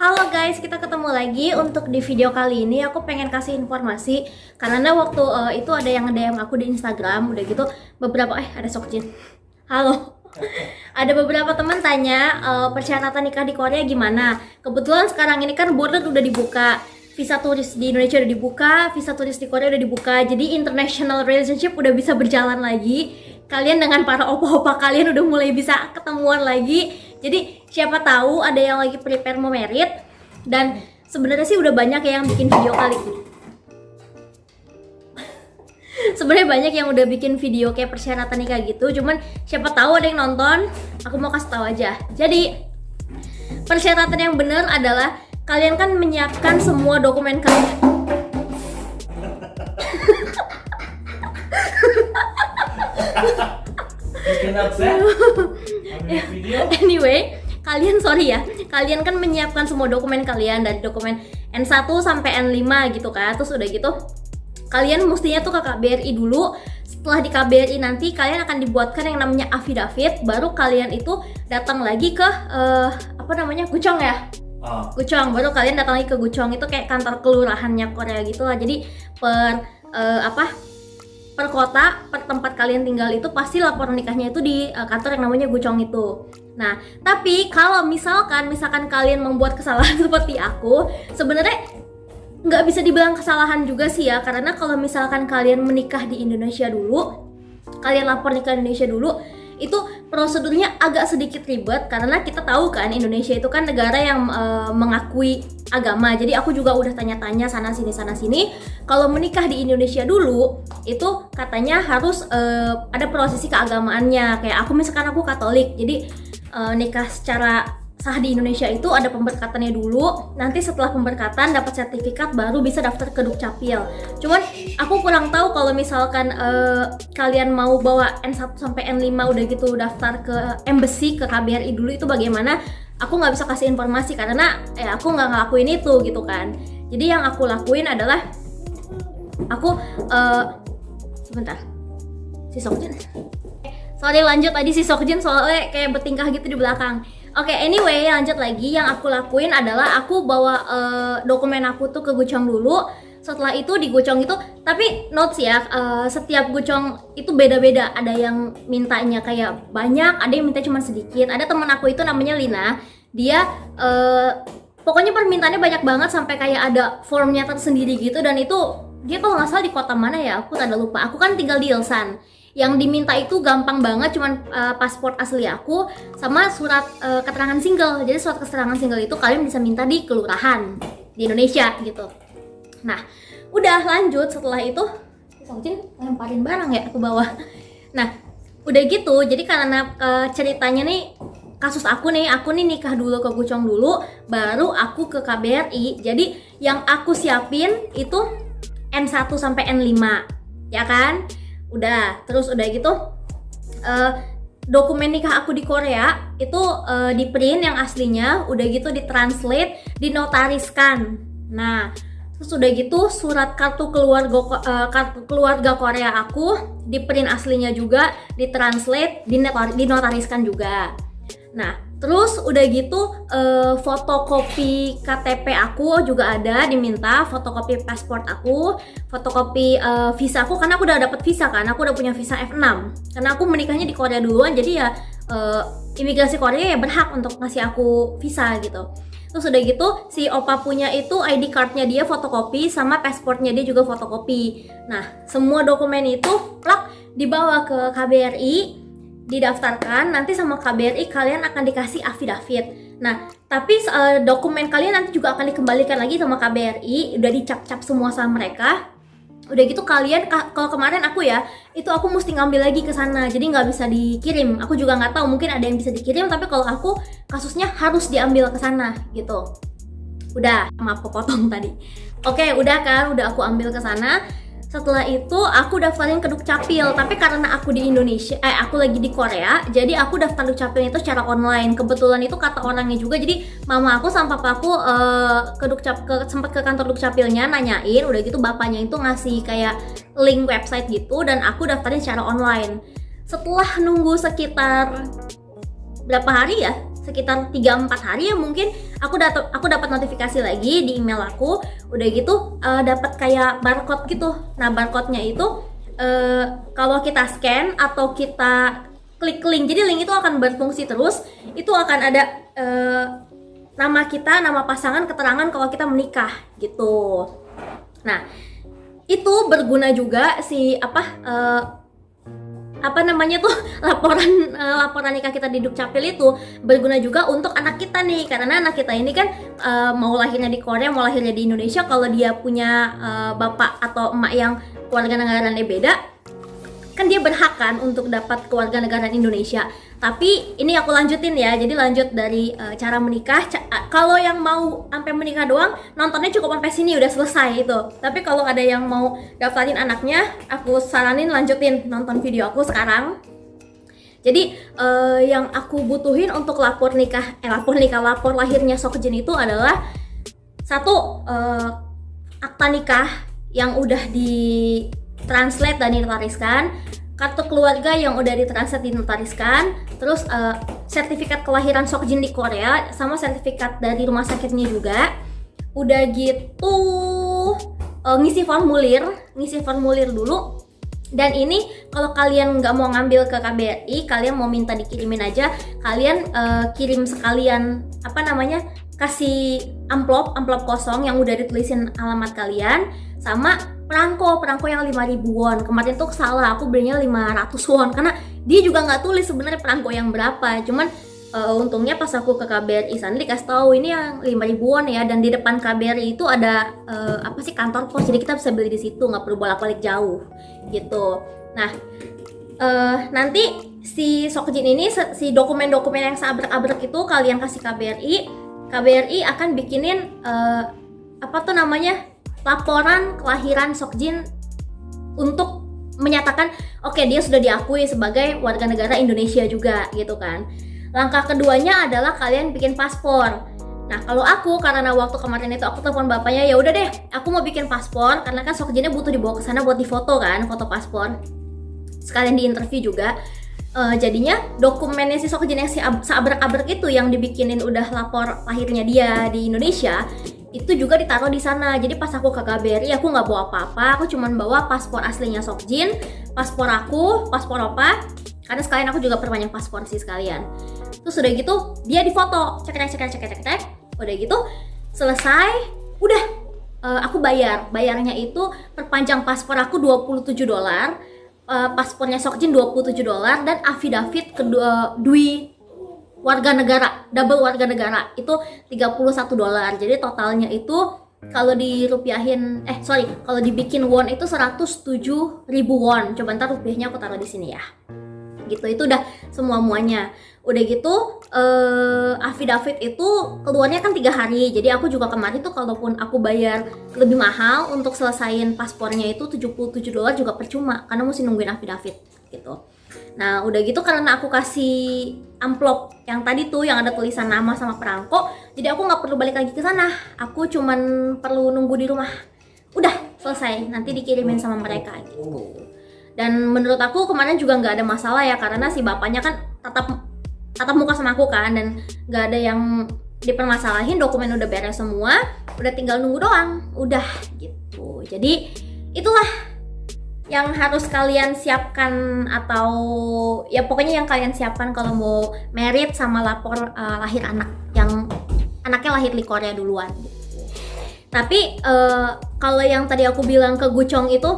Halo guys, kita ketemu lagi. Untuk di video kali ini aku pengen kasih informasi karena waktu itu ada yang nge-DM aku di Instagram. Udah gitu beberapa ada Sokjin. Halo. Ada beberapa teman tanya persyaratan nikah di Korea gimana. Kebetulan sekarang ini kan border udah dibuka. Visa turis di Indonesia udah dibuka, visa turis di Korea udah dibuka. Jadi international relationship udah bisa berjalan lagi. Kalian dengan para opa-opa kalian udah mulai bisa ketemuan lagi. Jadi siapa tahu ada yang lagi prepare mau merit. Dan sebenarnya sih udah banyak yang bikin video kali ini. Sebenarnya banyak yang udah bikin video kayak persyaratan nikah gitu. Cuman siapa tahu ada yang nonton. Aku mau kasih tahu aja. Jadi persyaratan yang benar adalah kalian kan menyiapkan semua dokumen kalian. Anyway, kalian kan menyiapkan semua dokumen kalian dari dokumen N1 sampai N5 gitu kan. Terus udah gitu kalian mestinya tuh ke KBRI dulu. Setelah di KBRI nanti kalian akan dibuatkan yang namanya affidavit. Baru kalian itu datang lagi ke Guchong ya. Guchong, baru kalian datang lagi ke Guchong, itu kayak kantor kelurahannya Korea gitu lah. Jadi per kota, per tempat kalian tinggal itu pasti laporan nikahnya itu di kantor yang namanya Guchong itu. Nah, tapi kalau misalkan kalian membuat kesalahan seperti aku, sebenarnya nggak bisa dibilang kesalahan juga sih ya, karena kalau misalkan kalian menikah di Indonesia dulu, kalian lapor nikah di Indonesia dulu, itu prosedurnya agak sedikit ribet karena kita tahu kan Indonesia itu kan negara yang mengakui agama. Jadi aku juga udah tanya-tanya sana sini. Kalau menikah di Indonesia dulu itu katanya harus ada prosesi keagamaannya. Kayak aku Katolik. Jadi nikah secara sah di Indonesia itu ada pemberkatannya dulu. Nanti setelah pemberkatan dapat sertifikat baru bisa daftar ke Dukcapil. Cuman aku kurang tahu kalau misalkan kalian mau bawa N1 sampai N5 udah gitu daftar ke embassy, ke KBRI dulu itu bagaimana? Aku nggak bisa kasih informasi karena aku nggak ngelakuin itu gitu kan. Jadi yang aku lakuin adalah aku sebentar. Si Sokjin. Sorry, lanjut tadi si Sokjin soalnya kayak bertingkah gitu di belakang. Oke, anyway, lanjut lagi. Yang aku lakuin adalah aku bawa dokumen aku tuh ke Guchong dulu. Setelah itu di Guchong itu, tapi notes ya, setiap Guchong itu beda-beda. Ada yang mintanya kayak banyak, ada yang minta cuma sedikit. Ada teman aku itu namanya Lina. Dia pokoknya permintaannya banyak banget sampai kayak ada formnya tersendiri gitu. Dan itu dia kalau nggak salah di kota mana ya, aku rada lupa. Aku kan tinggal di Ilsan. Yang diminta itu gampang banget, cuman paspor asli aku sama surat keterangan single. Jadi surat keterangan single itu kalian bisa minta di kelurahan di Indonesia gitu. Nah, udah lanjut setelah itu Sokjin lemparin barang ya ke bawah. Nah, udah gitu. Jadi karena ceritanya nih kasus aku nih nikah dulu ke Guchong dulu, baru aku ke KBRI. Jadi yang aku siapin itu N1 sampai N5, ya kan? Udah, terus udah gitu dokumen nikah aku di Korea itu di print yang aslinya, udah gitu ditranslate, dinotariskan. Nah, terus udah gitu surat kartu keluarga Korea aku di print aslinya juga, ditranslate, dinotariskan juga. Nah, terus udah gitu fotokopi KTP aku juga ada diminta, fotokopi paspor aku, fotokopi visa aku karena aku udah dapet visa kan, aku udah punya visa F6. Karena aku menikahnya di Korea duluan, jadi ya imigrasi Korea ya berhak untuk ngasih aku visa gitu. Terus udah gitu si opa punya itu ID cardnya dia fotokopi, sama pasportnya dia juga fotokopi. Nah, semua dokumen itu plak dibawa ke KBRI, didaftarkan, nanti sama KBRI kalian akan dikasih affidavit. Nah, tapi dokumen kalian nanti juga akan dikembalikan lagi sama KBRI, udah dicap-cap semua sama mereka. Udah gitu kalian, kalau kemarin aku ya, itu aku mesti ngambil lagi ke sana, jadi nggak bisa dikirim. Aku juga nggak tahu, mungkin ada yang bisa dikirim, tapi kalau aku kasusnya harus diambil ke sana gitu. Udah, maaf kepotong tadi. Oke, udah kan, udah aku ambil ke sana. Setelah itu aku daftarin ke Dukcapil, tapi karena aku di Indonesia, aku lagi di Korea, jadi aku daftar Dukcapil itu secara online. Kebetulan itu kata orangnya juga, jadi mama aku sama papa aku sempat ke kantor Dukcapilnya nanyain, udah gitu bapaknya itu ngasih kayak link website gitu, dan aku daftarin secara online. Setelah nunggu sekitar berapa hari ya, sekitar 3-4 hari ya mungkin aku dapat notifikasi lagi di email aku. Udah gitu dapat kayak barcode gitu. Nah, barcode-nya itu kalau kita scan atau kita klik link, jadi link itu akan berfungsi terus. Itu akan ada nama kita, nama pasangan, keterangan kalau kita menikah gitu. Nah, itu berguna juga si laporan nikah kita di Dukcapil itu berguna juga untuk anak kita nih, karena anak kita ini kan mau lahirnya di Korea, mau lahirnya di Indonesia, kalau dia punya bapak atau emak yang keluarga negaranya beda, kan dia berhak kan untuk dapat kewarganegaraan Indonesia. Tapi ini aku lanjutin ya, jadi lanjut dari cara menikah. Kalau yang mau sampai menikah doang, nontonnya cukup sampai sini udah selesai itu. Tapi kalau ada yang mau daftarin anaknya, aku saranin lanjutin nonton video aku sekarang. Jadi yang aku butuhin untuk lapor lahirnya Seokjin itu adalah satu, akta nikah yang udah ditranslate dan dinotariskan, kartu keluarga yang udah ditranslate dinotariskan, terus sertifikat kelahiran Seokjin di Korea sama sertifikat dari rumah sakitnya juga. Udah gitu ngisi formulir dulu. Dan ini kalau kalian nggak mau ngambil ke KBRI, kalian mau minta dikirimin aja, kalian kirim sekalian kasih amplop kosong yang udah ditulisin alamat kalian sama perangko yang 5.000 won. Kemarin tuh salah, aku belinya 500 won karena dia juga nggak tulis sebenarnya perangko yang berapa. Cuman untungnya pas aku ke KBRI sana dikasih tahu ini yang 5.000 won ya, dan di depan KBRI itu ada kantor pos, jadi kita bisa beli di situ, nggak perlu bolak-balik jauh gitu. Nah, nanti si Seokjin ini, si dokumen-dokumen yang seabrek-abrek itu kalian kasih KBRI akan bikinin laporan kelahiran Seokjin untuk menyatakan oke, dia sudah diakui sebagai warga negara Indonesia juga gitu kan. Langkah keduanya adalah kalian bikin paspor. Nah, kalau aku, karena waktu kemarin itu aku telepon bapaknya, ya udah deh, aku mau bikin paspor karena kan Seokjinnya butuh dibawa ke sana buat difoto kan, foto paspor. Sekalian di interview juga. Jadinya dokumennya si Seokjin yang seabrek-abrek itu yang dibikinin udah lapor lahirnya dia di Indonesia, itu juga ditaruh di sana. Jadi pas aku ke KBRI aku nggak bawa apa-apa, aku cuman bawa paspor aslinya Seokjin, paspor aku, paspor opa, karena sekalian aku juga perpanjang paspor sih sekalian. Terus udah gitu dia difoto, cek. Udah gitu selesai, udah aku bayarnya itu perpanjang paspor aku $27, paspornya Seokjin $27, dan affidavit kedua warga negara, double warga negara itu $31. Jadi totalnya itu kalau dirupiahin kalau dibikin won itu 107.000 won. Coba ntar rupiahnya aku taruh di sini ya. Gitu, itu udah semuanya. Udah gitu affidavit itu keluarnya kan 3 hari. Jadi aku juga kemarin tuh kalaupun aku bayar lebih mahal untuk selesain paspornya itu $77 juga percuma karena mesti nungguin affidavit gitu. Nah, udah gitu karena aku kasih amplop yang tadi tuh yang ada tulisan nama sama perangko, jadi aku nggak perlu balik lagi ke sana. Aku cuman perlu nunggu di rumah. Udah selesai, nanti dikirimin sama mereka gitu. Dan menurut aku kemarin juga nggak ada masalah ya, karena si bapaknya kan tatap muka sama aku kan, dan nggak ada yang dipermasalahin, dokumen udah beres semua, udah tinggal nunggu doang, udah gitu. Jadi itulah yang harus kalian siapkan, atau ya pokoknya yang kalian siapkan kalau mau merit sama lapor lahir anak yang anaknya lahir di Korea duluan gitu. Tapi kalau yang tadi aku bilang ke Guchong itu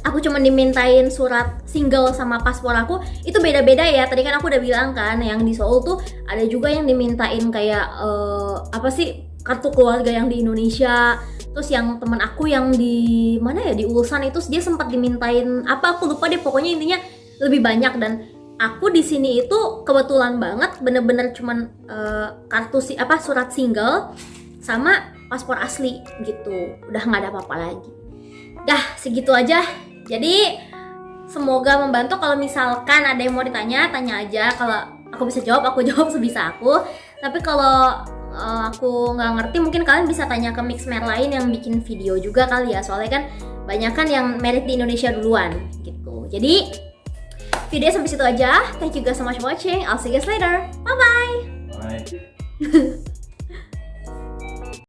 aku cuma dimintain surat single sama paspor aku, itu beda-beda ya. Tadi kan aku udah bilang kan yang di Seoul tuh ada juga yang dimintain kayak kartu keluarga yang di Indonesia. Terus yang teman aku yang di mana ya, di Ulsan itu dia sempat dimintain aku lupa deh, pokoknya intinya lebih banyak. Dan aku di sini itu kebetulan banget bener-bener cuman surat single sama paspor asli gitu, udah nggak ada apa-apa lagi. Dah segitu aja. Jadi semoga membantu. Kalau misalkan ada yang mau ditanya, tanya aja. Kalau aku bisa jawab, aku jawab sebisa aku. Tapi kalau aku nggak ngerti, mungkin kalian bisa tanya ke Mixmer lain yang bikin video juga kali ya, soalnya kan banyak kan yang merit di Indonesia duluan gitu. Jadi video sampai situ aja. Thank you guys so much for watching. I'll see you guys later. Bye bye. Bye.